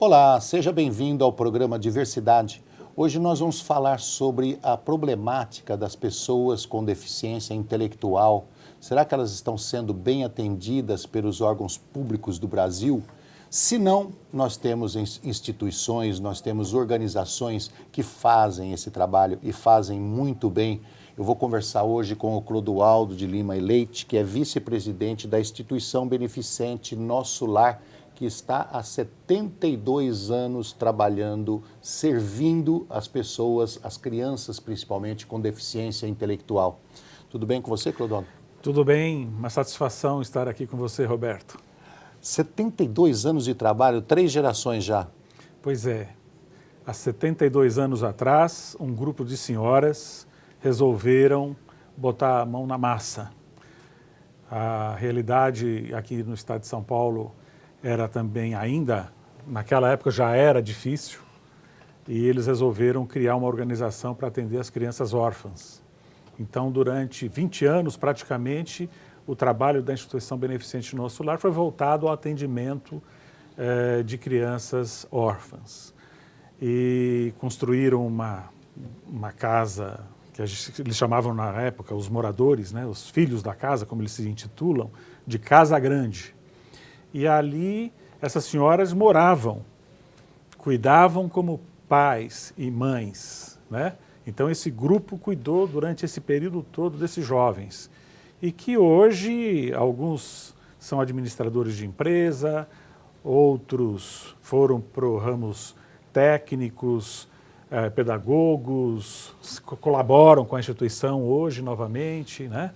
Olá, seja bem-vindo ao programa Diversidade. Hoje nós vamos falar sobre a problemática das pessoas com deficiência intelectual. Será que elas estão sendo bem atendidas pelos órgãos públicos do Brasil? Se não, nós temos instituições, nós temos organizações que fazem esse trabalho e fazem muito bem. Eu vou conversar hoje com o Clodoaldo de Lima e Leite, que é vice-presidente da instituição beneficente Nosso Lar, que está há 72 anos trabalhando, servindo as pessoas, as crianças principalmente, com deficiência intelectual. Tudo bem com você, Clodoaldo? Tudo bem, uma satisfação estar aqui com você, Roberto. 72 anos de trabalho, 3 gerações já. Pois é, há 72 anos atrás, um grupo de senhoras resolveram botar a mão na massa. A realidade aqui no estado de São Paulo era também ainda, naquela época já era difícil, e eles resolveram criar uma organização para atender as crianças órfãs. Então, durante 20 anos, praticamente, o trabalho da instituição beneficente Nosso Lar foi voltado ao atendimento de crianças órfãs. E construíram uma casa, que eles chamavam na época, os moradores, né, os filhos da casa, como eles se intitulam, de Casa Grande. E ali essas senhoras moravam, cuidavam como pais e mães, né? Então esse grupo cuidou durante esse período todo desses jovens. E que hoje alguns são administradores de empresa, outros foram para ramos técnicos, pedagogos, colaboram com a instituição hoje novamente, né?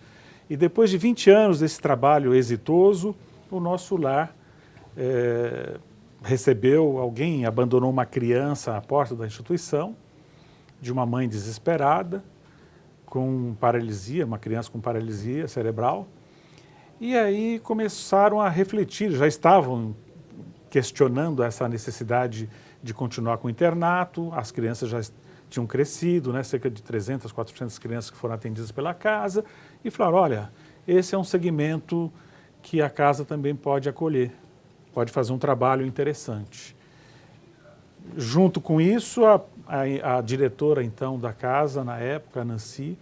E depois de 20 anos desse trabalho exitoso, o Nosso Lar recebeu alguém, abandonou uma criança à porta da instituição, de uma mãe desesperada, com paralisia, uma criança com paralisia cerebral, e aí começaram a refletir, já estavam questionando essa necessidade de continuar com o internato, as crianças já tinham crescido, né, cerca de 300, 400 crianças que foram atendidas pela casa, e falaram, olha, esse é um segmento que a casa também pode acolher, pode fazer um trabalho interessante. Junto com isso, a diretora então da casa, na época, a Nancy,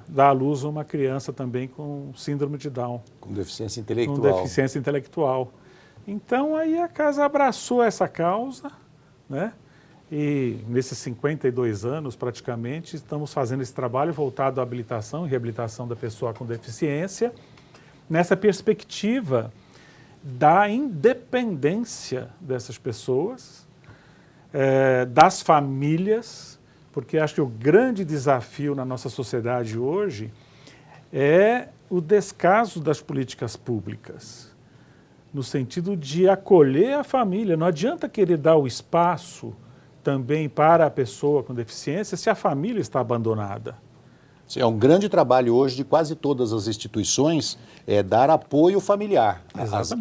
dá à luz uma criança também com síndrome de Down. Com deficiência intelectual. Com deficiência intelectual. Então aí a casa abraçou essa causa, né? E nesses 52 anos, praticamente, estamos fazendo esse trabalho voltado à habilitação e reabilitação da pessoa com deficiência, nessa perspectiva da independência dessas pessoas, das famílias, porque acho que o grande desafio na nossa sociedade hoje é o descaso das políticas públicas, no sentido de acolher a família. Não adianta querer dar o espaço também para a pessoa com deficiência se a família está abandonada. É um grande trabalho hoje de quase todas as instituições, dar apoio familiar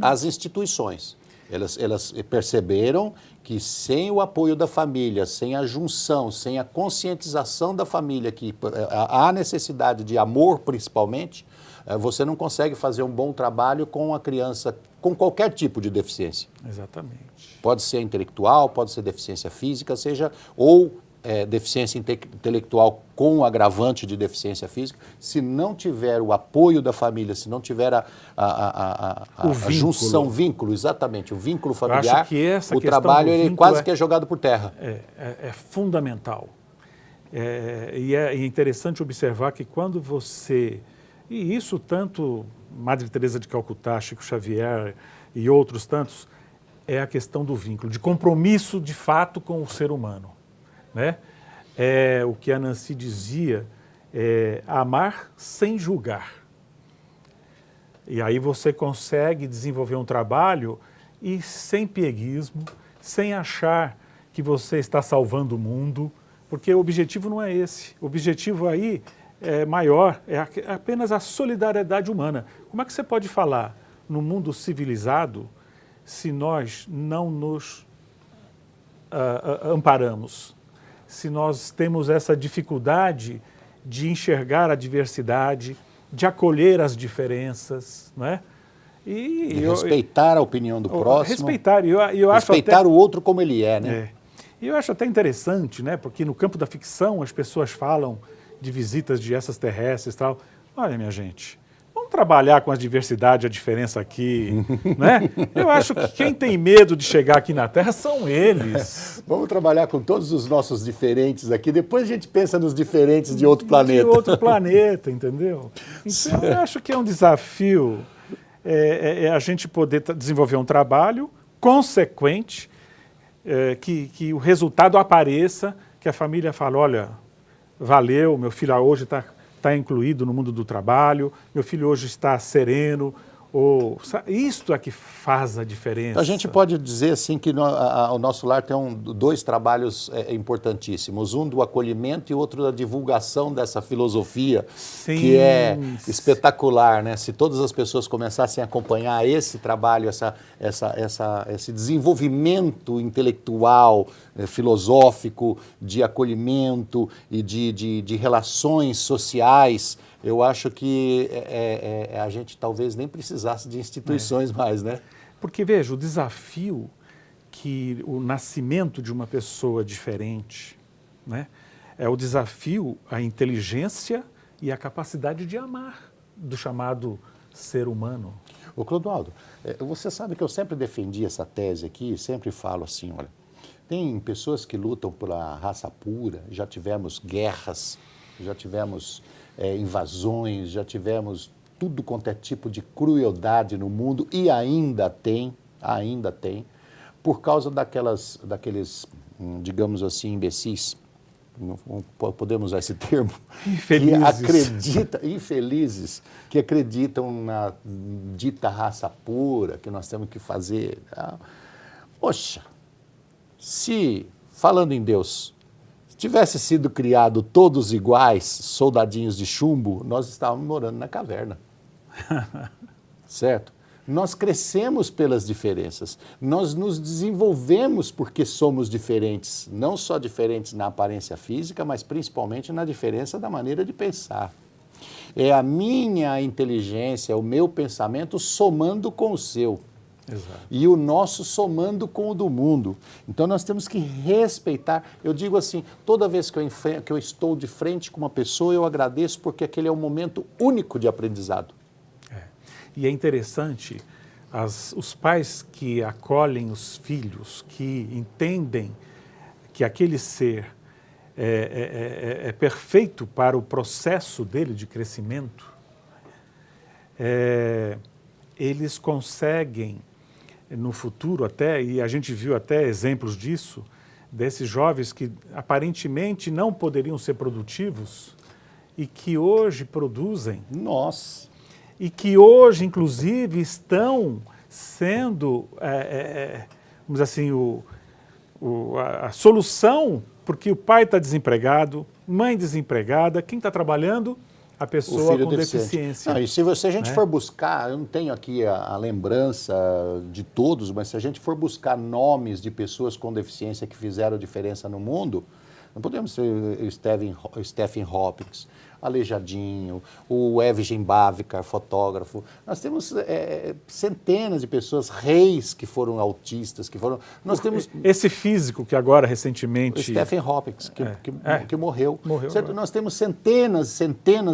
às instituições. Elas perceberam que sem o apoio da família, sem a junção, sem a conscientização da família, que há necessidade de amor principalmente, você não consegue fazer um bom trabalho com a criança com qualquer tipo de deficiência. Exatamente. Pode ser intelectual, pode ser deficiência física, ou deficiência intelectual com agravante de deficiência física. Se não tiver o apoio da família, se não tiver a junção, vínculo, exatamente, o vínculo familiar, o trabalho ele quase que é jogado por terra. É fundamental. E é interessante observar que quando você... E isso tanto Madre Teresa de Calcutá, Chico Xavier e outros tantos, é a questão do vínculo, de compromisso de fato com o ser humano. Né? O que a Nancy dizia é amar sem julgar. E aí você consegue desenvolver um trabalho e sem pieguismo, sem achar que você está salvando o mundo, porque o objetivo não é esse. O objetivo aí é maior, é apenas a solidariedade humana. Como é que você pode falar no mundo civilizado se nós não nos amparamos? Se nós temos essa dificuldade de enxergar a diversidade, de acolher as diferenças, não é? De respeitar a opinião do próximo. Respeitar. E eu acho respeitar até, o outro como ele é, né? E eu acho até interessante, né? Porque no campo da ficção as pessoas falam de visitas de extraterrestres e tal. Olha, minha gente, vamos trabalhar com a diversidade, a diferença aqui, né? Eu acho que quem tem medo de chegar aqui na Terra são eles. Vamos trabalhar com todos os nossos diferentes aqui, depois a gente pensa nos diferentes de outro planeta. De outro planeta, entendeu? Então eu acho que é um desafio a gente poder desenvolver um trabalho consequente, que o resultado apareça, que a família fale, olha, valeu, meu filho hoje está incluído no mundo do trabalho, meu filho hoje está sereno, isto é que faz a diferença. A gente pode dizer assim que o nosso lar tem dois trabalhos importantíssimos, um do acolhimento e outro da divulgação dessa filosofia, sim, que é espetacular, né? Se todas as pessoas começassem a acompanhar esse trabalho, esse desenvolvimento intelectual, filosófico, de acolhimento e de relações sociais, eu acho que a gente talvez nem precisasse de instituições mais, né? Porque, veja, o desafio que o nascimento de uma pessoa diferente, né, é o desafio à inteligência e à capacidade de amar do chamado ser humano. Ô Clodoaldo, você sabe que eu sempre defendi essa tese aqui, sempre falo assim, olha, tem pessoas que lutam pela raça pura, já tivemos guerras, já tivemos invasões, já tivemos tudo quanto é tipo de crueldade no mundo e ainda tem, por causa daqueles, digamos assim, imbecis, podemos usar esse termo, infelizes, que acreditam na dita raça pura, que nós temos que fazer. Poxa, falando em Deus, tivesse sido criado todos iguais, soldadinhos de chumbo, nós estávamos morando na caverna. Certo? Nós crescemos pelas diferenças, nós nos desenvolvemos porque somos diferentes, não só diferentes na aparência física, mas principalmente na diferença da maneira de pensar. É a minha inteligência, o meu pensamento somando com o seu. Exato. E o nosso somando com o do mundo. Então nós temos que respeitar. Eu digo assim, toda vez que eu estou de frente com uma pessoa, eu agradeço porque aquele é um momento único de aprendizado. E é interessante, os pais que acolhem os filhos, que entendem que aquele ser é perfeito para o processo dele de crescimento, eles conseguem no futuro até, e a gente viu até exemplos disso, desses jovens que aparentemente não poderiam ser produtivos e que hoje produzem. Nossa! E que hoje, inclusive, estão sendo, vamos dizer assim, a solução, porque o pai está desempregado, mãe desempregada, quem está trabalhando? A pessoa com deficiência. Não, e se a gente for buscar, eu não tenho aqui a lembrança de todos, mas se a gente for buscar nomes de pessoas com deficiência que fizeram diferença no mundo, não podemos ser Stephen Hopkins, Aleijadinho, o Evgen Bavikar, fotógrafo. Nós temos centenas de pessoas, reis que foram autistas, que foram... Nós temos... Esse físico que agora, recentemente... O Stephen Hopkins, que morreu. Certo? Nós temos centenas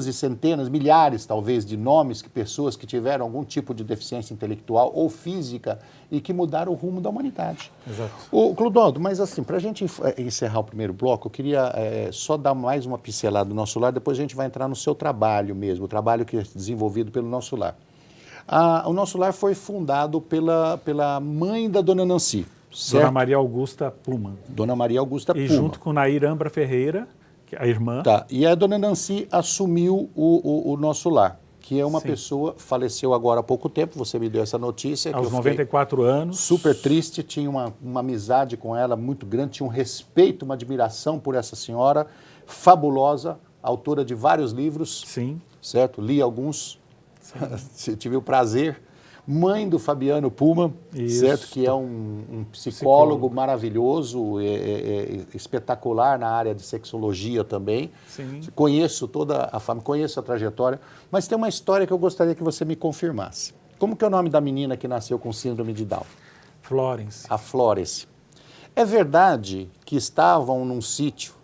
e centenas, milhares talvez, de nomes, pessoas que tiveram algum tipo de deficiência intelectual ou física e que mudaram o rumo da humanidade. Exato. Clodoaldo, mas assim, para a gente encerrar o primeiro bloco, eu queria só dar mais uma pincelada do nosso lar, depois a gente vai entrar no seu trabalho mesmo, o trabalho que é desenvolvido pelo Nosso Lar. O Nosso Lar foi fundado pela mãe da Dona Nancy, certo? Dona Maria Augusta Pullman. Dona Maria Augusta Pullman. E junto com Nair Ambra Ferreira, que é a irmã. Tá, e a Dona Nancy assumiu o Nosso Lar, que é uma pessoa, faleceu agora há pouco tempo, você me deu essa notícia. Aos 94 anos. Super triste, tinha uma amizade com ela muito grande, tinha um respeito, uma admiração por essa senhora, fabulosa, autora de vários livros. Sim. Certo? Li alguns, tive o prazer. Mãe do Fabiano Pullman, certo? Que é um psicólogo maravilhoso, espetacular na área de sexologia também. Sim. Conheço toda a família, conheço a trajetória, mas tem uma história que eu gostaria que você me confirmasse. Como que é o nome da menina que nasceu com síndrome de Down? Florence. A Florence. É verdade que estavam num sítio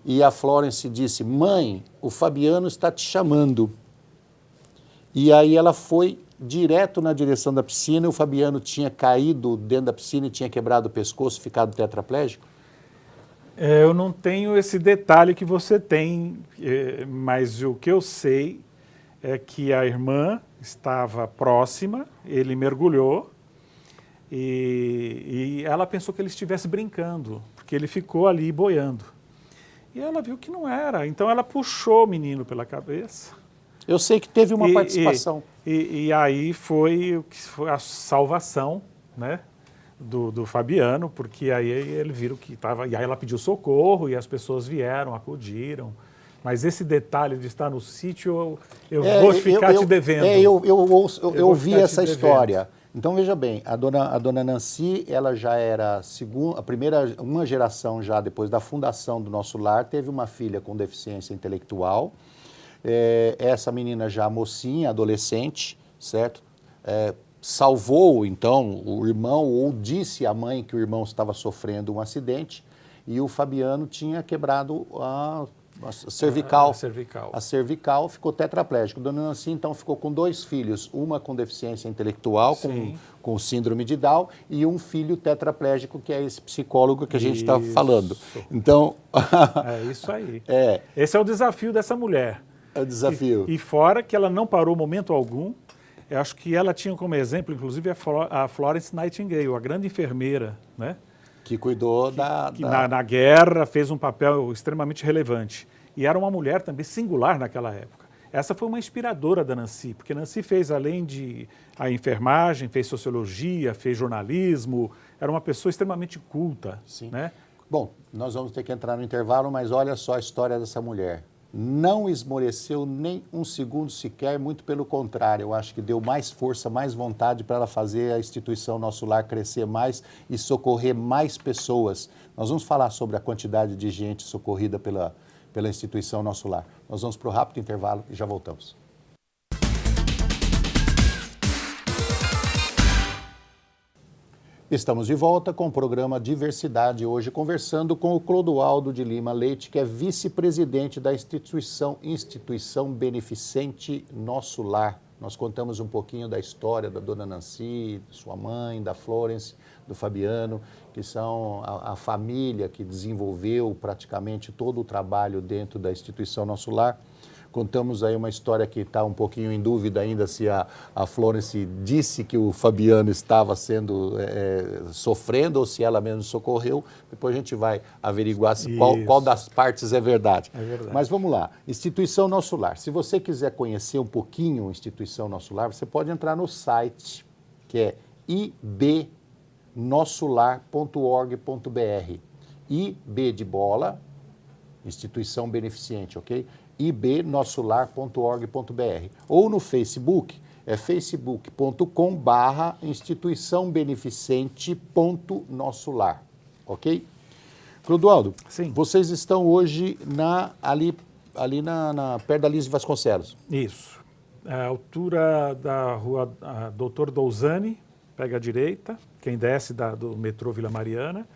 e a Florence disse, mãe, o Fabiano está te chamando. E aí ela foi direto na direção da piscina, o Fabiano tinha caído dentro da piscina e tinha quebrado o pescoço, ficado tetraplégico? Eu não tenho esse detalhe que você tem, mas o que eu sei é que a irmã estava próxima, ele mergulhou e ela pensou que ele estivesse brincando, porque ele ficou ali boiando. E ela viu que não era, então ela puxou o menino pela cabeça. Eu sei que teve uma participação. E aí foi a salvação, né, do Fabiano, porque aí ele viram que estava... E aí ela pediu socorro e as pessoas vieram, acudiram. Mas esse detalhe de estar no sítio, eu vou ficar te devendo. Eu ouvi essa história. Então, veja bem, a dona Nancy, ela já era uma geração já depois da fundação do nosso lar, teve uma filha com deficiência intelectual. Essa menina já mocinha, adolescente, certo? Salvou, então, o irmão, ou disse à mãe que o irmão estava sofrendo um acidente, e o Fabiano tinha quebrado a cervical. A cervical, ficou tetraplégico. Dona Nancy, então, ficou com 2 filhos, uma com deficiência intelectual, com síndrome de Down, e um filho tetraplégico, que é esse psicólogo que a gente está falando. Então... É isso aí. Esse é o desafio dessa mulher. É o desafio. E fora que ela não parou momento algum, eu acho que ela tinha como exemplo, inclusive, a Florence Nightingale, a grande enfermeira, né? Que cuidou na guerra fez um papel extremamente relevante. E era uma mulher também singular naquela época. Essa foi uma inspiradora da Nancy, porque Nancy fez, além de a enfermagem, fez sociologia, fez jornalismo, era uma pessoa extremamente culta. Sim. Né? Bom, nós vamos ter que entrar no intervalo, mas olha só a história dessa mulher. Não esmoreceu nem um segundo sequer, muito pelo contrário, eu acho que deu mais força, mais vontade para ela fazer a instituição Nosso Lar crescer mais e socorrer mais pessoas. Nós vamos falar sobre a quantidade de gente socorrida pela instituição Nosso Lar. Nós vamos para o rápido intervalo e já voltamos. Estamos de volta com o programa Diversidade, hoje conversando com o Clodoaldo de Lima Leite, que é vice-presidente da instituição beneficente Nosso Lar. Nós contamos um pouquinho da história da dona Nancy, sua mãe, da Florence, do Fabiano, que são a família que desenvolveu praticamente todo o trabalho dentro da instituição Nosso Lar. Contamos aí uma história que está um pouquinho em dúvida ainda se a Florence disse que o Fabiano estava sofrendo ou se ela mesmo socorreu. Depois a gente vai averiguar qual das partes é verdade. É verdade. Mas vamos lá, Instituição Nosso Lar. Se você quiser conhecer um pouquinho a Instituição Nosso Lar, você pode entrar no site, que é ibnossolar.org.br. IB de bola, Instituição Beneficente, ok? ibnossolar.org.br. Ou no Facebook, é facebook.com/instituiçãobeneficente.nossolar, ok? Clodoaldo, Sim. Vocês estão hoje ali perto da Lise Vasconcelos. Isso. A altura da rua Doutor Douzani, pega a direita, quem desce do metrô Vila Mariana.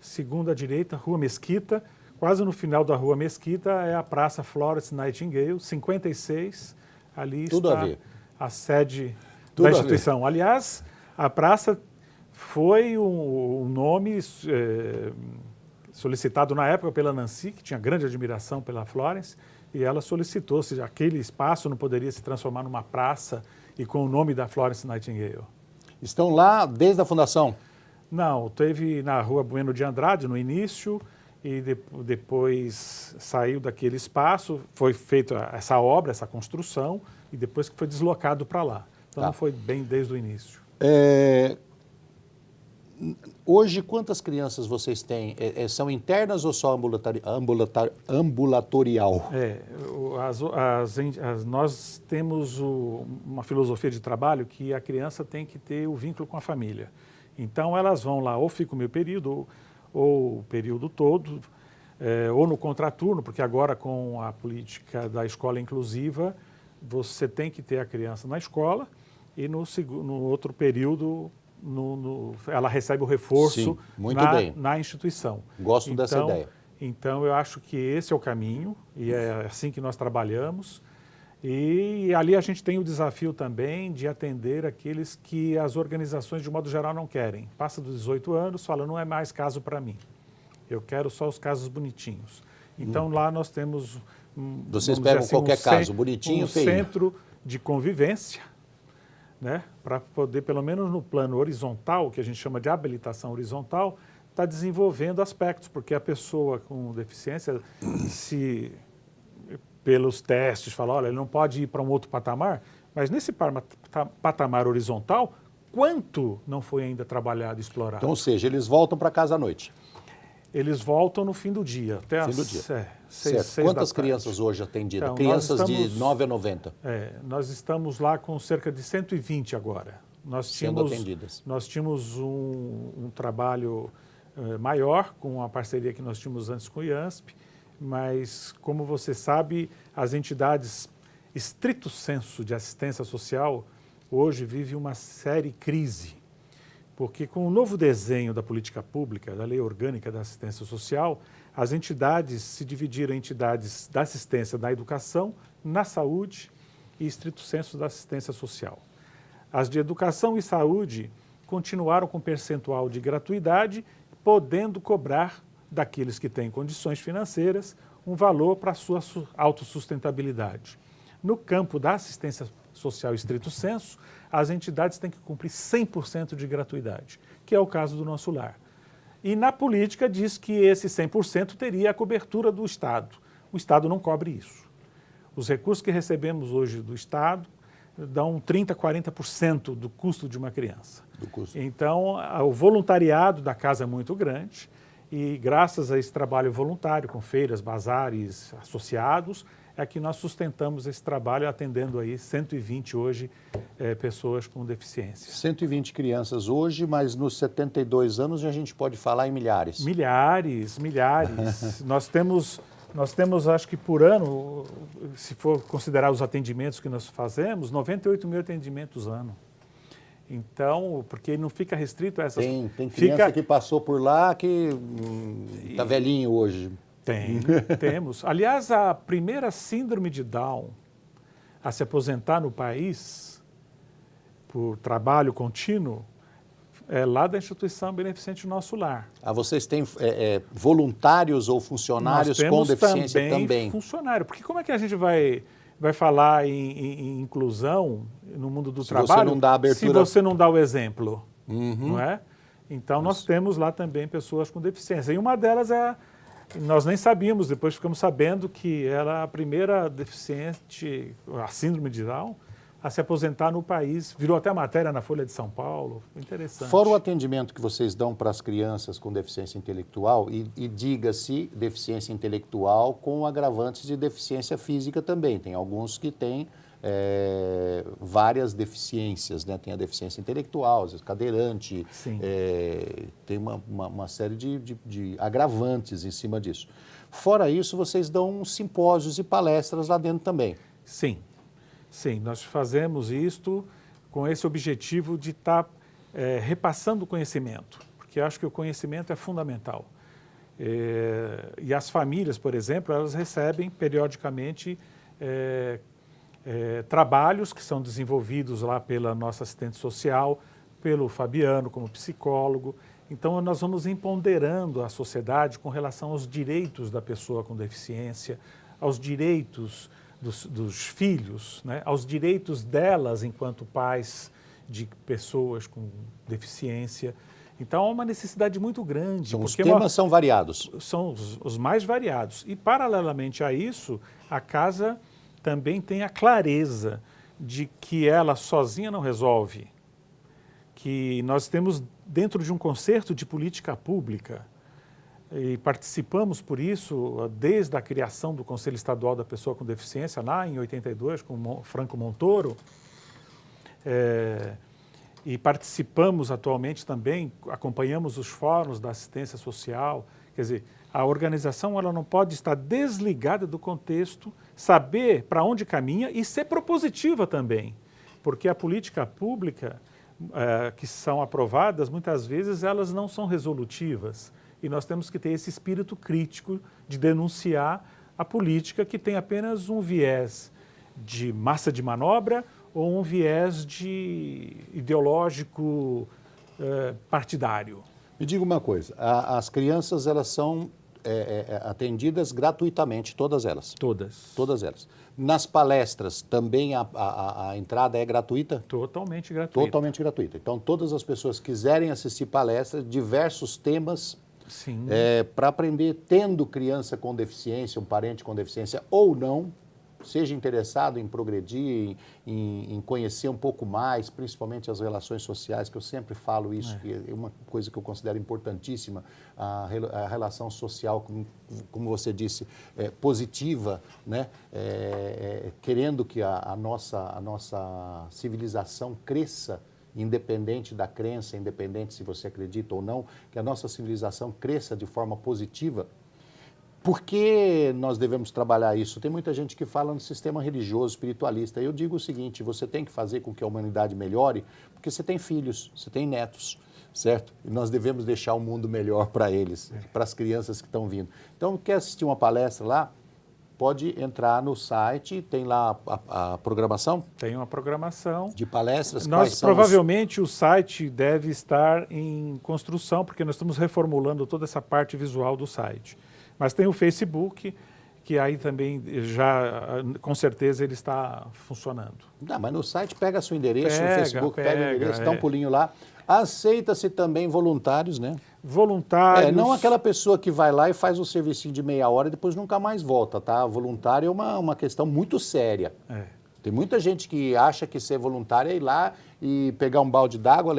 Segunda à direita, Rua Mesquita. Quase no final da Rua Mesquita é a Praça Florence Nightingale, 56. Ali Tudo está a sede da instituição. Aliás, a praça foi um nome solicitado na época pela Nancy, que tinha grande admiração pela Florence, e ela solicitou se aquele espaço não poderia se transformar numa praça e com o nome da Florence Nightingale. Estão lá desde a fundação? Não, teve na Rua Bueno de Andrade, no início, e depois saiu daquele espaço, foi feita essa obra, essa construção, e depois que foi deslocado para lá. Então não foi bem desde o início. Hoje, quantas crianças vocês têm? São internas ou só ambulatorial? Nós temos uma filosofia de trabalho que a criança tem que ter o vínculo com a família. Então elas vão lá, ou ficam meio período, ou o período todo, ou no contraturno, porque agora com a política da escola inclusiva, você tem que ter a criança na escola e no outro período ela recebe o reforço Sim, muito bem. na instituição. Gosto dessa ideia. Então, eu acho que esse é o caminho e é assim que nós trabalhamos. E ali a gente tem o desafio também de atender aqueles que as organizações, de modo geral, não querem. Passa dos 18 anos, fala, não é mais caso para mim. Eu quero só os casos bonitinhos. Então, lá nós temos... Vocês pegam assim, qualquer caso, bonitinho, feio. Centro de convivência, né, para poder, pelo menos no plano horizontal, que a gente chama de habilitação horizontal, estar desenvolvendo aspectos, porque a pessoa com deficiência, se pelos testes fala, olha, ele não pode ir para um outro patamar, mas nesse patamar horizontal, quanto não foi ainda trabalhado e explorado? Então, ou seja, eles voltam para casa à noite. Eles voltam no fim do dia, até fim às do dia. 6 Quantas da crianças hoje atendidas? Então, Crianças de 9 a 90? Nós estamos lá com cerca de 120 agora. Sendo atendidas. Nós tínhamos um trabalho maior com a parceria que nós tínhamos antes com o IANSP, mas, como você sabe, as entidades estrito sensu de assistência social hoje vivem uma séria crise, porque com o novo desenho da política pública, da Lei Orgânica da Assistência Social, as entidades se dividiram em entidades da assistência na educação, na saúde e estrito sensu da assistência social. As de educação e saúde continuaram com percentual de gratuidade, podendo cobrar daqueles que têm condições financeiras um valor para a sua autossustentabilidade. No campo da assistência social estrito sensu, as entidades têm que cumprir 100% de gratuidade, que é o caso do Nosso Lar. E na política diz que esse 100% teria a cobertura do Estado. O Estado não cobre isso. Os recursos que recebemos hoje do Estado dão 30%, 40% do custo de uma criança. Então, o voluntariado da casa é muito grande e graças a esse trabalho voluntário, com feiras, bazares associados, é que nós sustentamos esse trabalho atendendo aí 120 hoje pessoas com deficiência. 120 crianças hoje, mas nos 72 anos a gente pode falar em milhares. Milhares. Nós temos, acho que por ano, se for considerar os atendimentos que nós fazemos, 98 mil atendimentos ano. Então, porque não fica restrito a essas... Tem criança que passou por lá que está velhinho hoje. Temos. Aliás, a primeira síndrome de Down a se aposentar no país por trabalho contínuo é lá da instituição beneficente Nosso Lar. Vocês têm voluntários ou funcionários com deficiência também? Funcionário, porque como é que a gente vai falar em inclusão no mundo do trabalho você não dá abertura... se você não dá o exemplo, não é? Então, nós temos lá também pessoas com deficiência. E uma delas nós nem sabíamos, depois ficamos sabendo que era a primeira deficiente, a síndrome de Down, a se aposentar no país. Virou até matéria na Folha de São Paulo. Interessante. Fora o atendimento que vocês dão para as crianças com deficiência intelectual, e diga-se deficiência intelectual com agravantes de deficiência física também. Tem alguns que têm várias deficiências, né? Tem a deficiência intelectual, às vezes cadeirante, tem uma série de agravantes em cima disso. Fora isso, vocês dão simpósios e palestras lá dentro também. Sim, nós fazemos isto com esse objetivo de estar repassando o conhecimento, porque acho que o conhecimento é fundamental. E as famílias, por exemplo, elas recebem periodicamente trabalhos que são desenvolvidos lá pela nossa assistente social, pelo Fabiano como psicólogo. Então, nós vamos empoderando a sociedade com relação aos direitos da pessoa com deficiência, aos direitos dos filhos, né? Aos direitos delas enquanto pais de pessoas com deficiência. Então, há uma necessidade muito grande. Os temas são variados. São os mais variados. E, paralelamente a isso, a casa também tem a clareza de que ela sozinha não resolve, que nós temos dentro de um concerto de política pública e participamos por isso desde a criação do Conselho Estadual da Pessoa com Deficiência, lá em 82, com Franco Montoro, e participamos atualmente também, acompanhamos os fóruns da assistência social, quer dizer, a organização ela não pode estar desligada do contexto, saber para onde caminha e ser propositiva também. Porque a política pública que são aprovadas, muitas vezes elas não são resolutivas. E nós temos que ter esse espírito crítico de denunciar a política que tem apenas um viés de massa de manobra ou um viés de ideológico partidário. Me diga uma coisa, as crianças elas são atendidas gratuitamente, todas elas? Todas. Todas elas. Nas palestras também a entrada é gratuita? Totalmente gratuita. Totalmente gratuita. Então todas as pessoas que quiserem assistir palestras, diversos temas, para aprender, tendo criança com deficiência, um parente com deficiência ou não, seja interessado em progredir, em conhecer um pouco mais, principalmente as relações sociais, que eu sempre falo isso, que é uma coisa que eu considero importantíssima, a relação social, como você disse, positiva, né? Querendo que a nossa civilização cresça, independente da crença, independente se você acredita ou não, que a nossa civilização cresça de forma positiva. Por que nós devemos trabalhar isso? Tem muita gente que fala no sistema religioso, espiritualista. Eu digo o seguinte, você tem que fazer com que a humanidade melhore, porque você tem filhos, você tem netos, certo? E nós devemos deixar o mundo melhor para eles, para as crianças que estão vindo. Então, quer assistir uma palestra lá? Pode entrar no site, tem lá a programação? Tem uma programação. De palestras? Provavelmente o site deve estar em construção, porque nós estamos reformulando toda essa parte visual do site. Mas tem o Facebook, que aí também já, com certeza, ele está funcionando. Não, mas no site pega seu endereço, no Facebook pega o endereço, dá um pulinho lá. Aceita-se também voluntários, né? Voluntários. Não aquela pessoa que vai lá e faz um servicinho de meia hora e depois nunca mais volta, tá? Voluntário é uma questão muito séria. Tem muita gente que acha que ser voluntário é ir lá e pegar um balde d'água,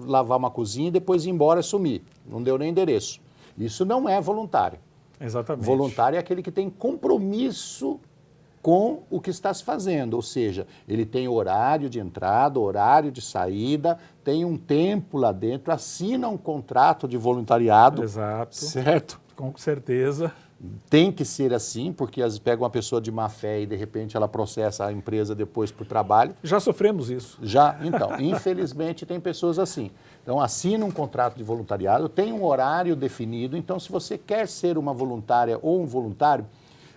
lavar uma cozinha e depois ir embora e sumir. Não deu nem endereço. Isso não é voluntário. Exatamente. Voluntário é aquele que tem compromisso com o que está se fazendo, ou seja, ele tem horário de entrada, horário de saída, tem um tempo lá dentro, assina um contrato de voluntariado. Exato. Certo? Com certeza. Tem que ser assim, porque às vezes pega uma pessoa de má fé e de repente ela processa a empresa depois por trabalho. Já sofremos isso. Já, então, infelizmente tem pessoas assim. Então assina um contrato de voluntariado, tem um horário definido, então se você quer ser uma voluntária ou um voluntário,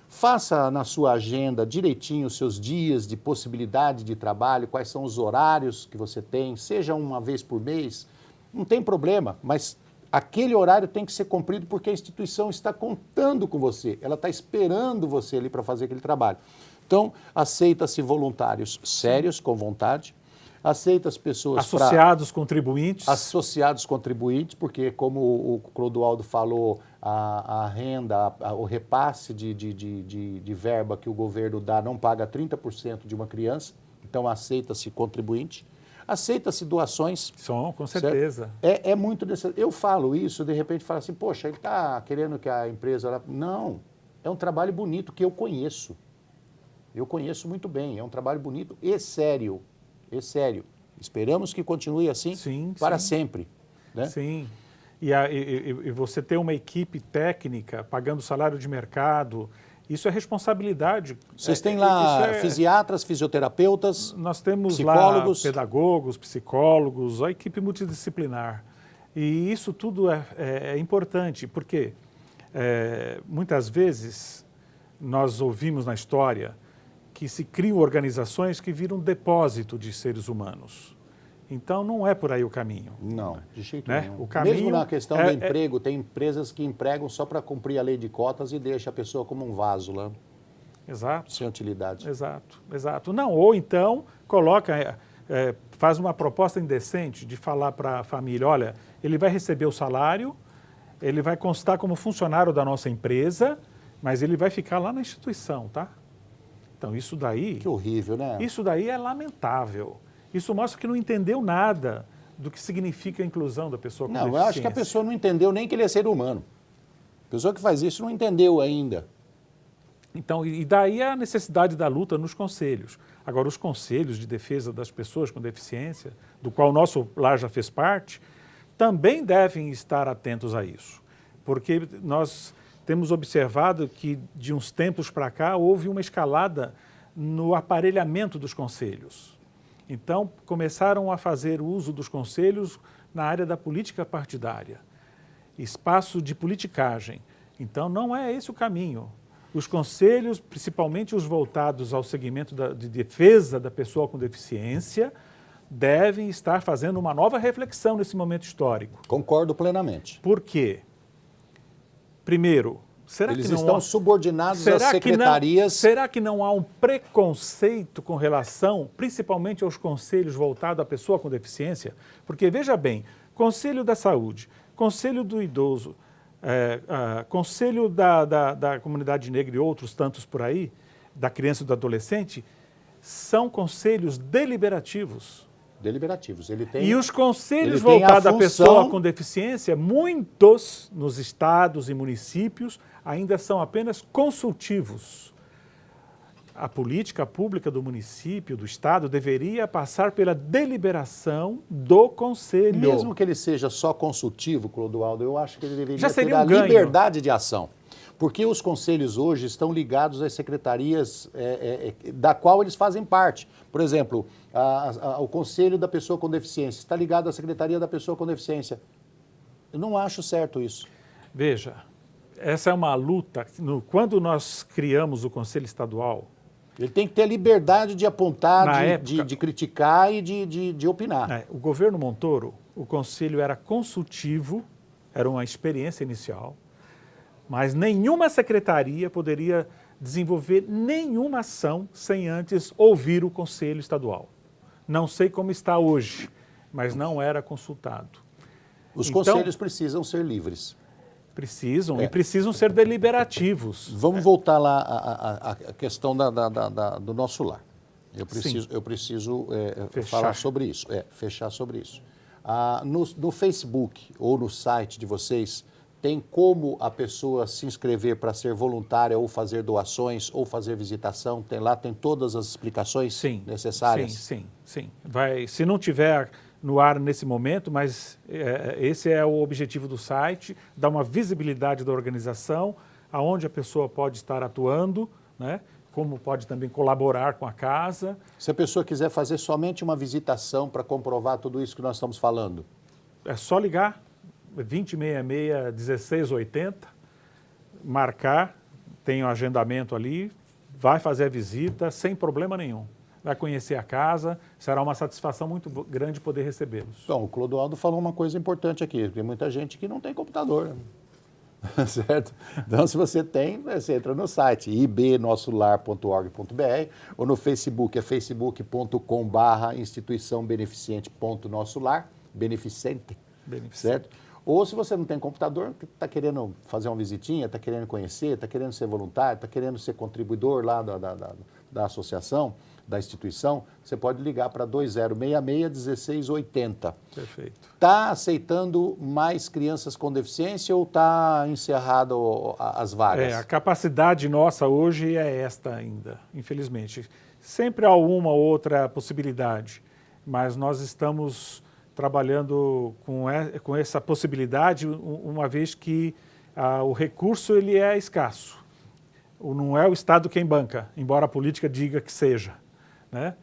faça na sua agenda direitinho os seus dias de possibilidade de trabalho, quais são os horários que você tem, seja uma vez por mês, não tem problema, mas aquele horário tem que ser cumprido porque a instituição está contando com você, ela está esperando você ali para fazer aquele trabalho. Então, aceita-se voluntários sérios, com vontade, aceita as pessoas... Associados contribuintes. Associados contribuintes, porque como o Clodoaldo falou, a renda, o repasse de verba que o governo dá não paga 30% de uma criança, então aceita-se contribuinte. Aceita-se doações. São, com certeza. É muito necessário. Eu falo isso, de repente falo assim, poxa, ele está querendo que a empresa... Não, é um trabalho bonito que eu conheço. Eu conheço muito bem, é um trabalho bonito e sério. É sério. Esperamos que continue assim para sempre. Né? Sim. E você ter uma equipe técnica pagando salário de mercado, isso é responsabilidade. Vocês têm lá fisiatras, fisioterapeutas, nós temos psicólogos. Lá pedagogos, psicólogos, a equipe multidisciplinar. E isso tudo é importante, porque muitas vezes nós ouvimos na história que se criam organizações que viram depósito de seres humanos. Então, não é por aí o caminho. Não, de jeito né? nenhum. O caminho Mesmo na questão do emprego, tem empresas que empregam só para cumprir a lei de cotas e deixa a pessoa como um vaso lá. Exato. Sem utilidade. Exato, exato. Não, ou então coloca, faz uma proposta indecente de falar para a família, olha, ele vai receber o salário, ele vai constar como funcionário da nossa empresa, mas ele vai ficar lá na instituição, tá? Então, isso daí... Que horrível, né? Isso daí é lamentável. Isso mostra que não entendeu nada do que significa a inclusão da pessoa com deficiência. Não, eu acho que a pessoa não entendeu nem que ele é ser humano. A pessoa que faz isso não entendeu ainda. Então, e daí a necessidade da luta nos conselhos. Agora, os conselhos de defesa das pessoas com deficiência, do qual o nosso lar já fez parte, também devem estar atentos a isso. Porque nós temos observado que, de uns tempos para cá, houve uma escalada no aparelhamento dos conselhos. Então, começaram a fazer uso dos conselhos na área da política partidária, espaço de politicagem. Então, não é esse o caminho. Os conselhos, principalmente os voltados ao segmento de defesa da pessoa com deficiência, devem estar fazendo uma nova reflexão nesse momento histórico. Concordo plenamente. Por quê? Primeiro, será Eles que não estão há... subordinados às secretarias. Será que não há um preconceito com relação, principalmente aos conselhos voltados à pessoa com deficiência? Porque, veja bem, Conselho da Saúde, Conselho do Idoso, Conselho da Comunidade Negra e outros tantos por aí, da criança e do adolescente, são conselhos deliberativos. Deliberativos. E os conselhos voltados à pessoa com deficiência, muitos nos estados e municípios ainda são apenas consultivos. A política pública do município, do estado, deveria passar pela deliberação do conselho. Mesmo que ele seja só consultivo, Clodoaldo, eu acho que ele deveria ter um ganho. Liberdade de ação. Porque os conselhos hoje estão ligados às secretarias da qual eles fazem parte. Por exemplo, o Conselho da Pessoa com Deficiência está ligado à Secretaria da Pessoa com Deficiência. Eu não acho certo isso. Veja, essa é uma luta. Quando nós criamos o Conselho Estadual... Ele tem que ter a liberdade de apontar, época, de criticar e de opinar. O governo Montoro, o conselho era consultivo, era uma experiência inicial, mas nenhuma secretaria poderia desenvolver nenhuma ação sem antes ouvir o Conselho Estadual. Não sei como está hoje, mas não era consultado. Os conselhos precisam ser livres. Precisam, e precisam ser deliberativos. Vamos voltar lá à questão do nosso lar. Eu preciso falar sobre isso, fechar sobre isso. No Facebook ou no site de vocês, tem como a pessoa se inscrever para ser voluntária ou fazer doações ou fazer visitação? Tem todas as explicações necessárias? Sim. Se não tiver no ar nesse momento, mas esse é o objetivo do site, dar uma visibilidade da organização, aonde a pessoa pode estar atuando, né? Como pode também colaborar com a casa. Se a pessoa quiser fazer somente uma visitação para comprovar tudo isso que nós estamos falando? É só ligar, 2066-1680, marcar, tem um agendamento ali, vai fazer a visita sem problema nenhum. Vai conhecer a casa, será uma satisfação muito grande poder recebê-los. Bom, o Clodoaldo falou uma coisa importante aqui, tem muita gente que não tem computador, certo? Então, se você tem, você entra no site ibnossolar.org.br ou no Facebook, facebook.com/instituiçãobeneficente.nossolar, beneficente, certo? Ou se você não tem computador, está querendo fazer uma visitinha, está querendo conhecer, está querendo ser voluntário, está querendo ser contribuidor lá da associação, da instituição, você pode ligar para 2066-1680. Perfeito. Está aceitando mais crianças com deficiência ou está encerrado as vagas? A capacidade nossa hoje é esta ainda, infelizmente. Sempre há uma ou outra possibilidade, mas nós estamos trabalhando com essa possibilidade, uma vez que o recurso ele é escasso. Não é o Estado quem banca, embora a política diga que seja, né?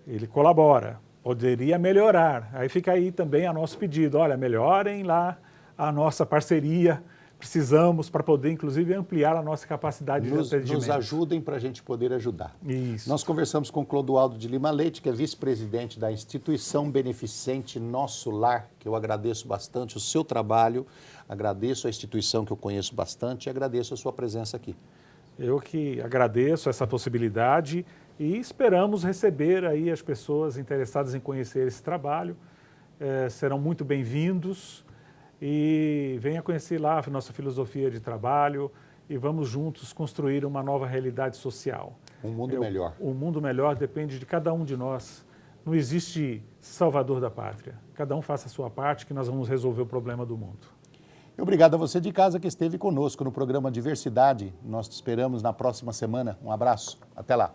Ele colabora, poderia melhorar. Aí fica aí também a nosso pedido, olha, melhorem lá a nossa parceria, precisamos para poder, inclusive, ampliar a nossa capacidade de atendimento. Nos ajudem para a gente poder ajudar. Isso. Nós conversamos com Clodoaldo de Lima Leite, que é vice-presidente da Instituição Beneficente Nosso Lar, que eu agradeço bastante o seu trabalho, agradeço a instituição que eu conheço bastante e agradeço a sua presença aqui. Eu que agradeço essa possibilidade e esperamos receber aí as pessoas interessadas em conhecer esse trabalho. Serão muito bem-vindos e venha conhecer lá a nossa filosofia de trabalho e vamos juntos construir uma nova realidade social. Um mundo melhor. Um mundo melhor depende de cada um de nós. Não existe salvador da pátria. Cada um faça a sua parte que nós vamos resolver o problema do mundo. Obrigado a você de casa que esteve conosco no programa Diversidade. Nós te esperamos na próxima semana. Um abraço. Até lá.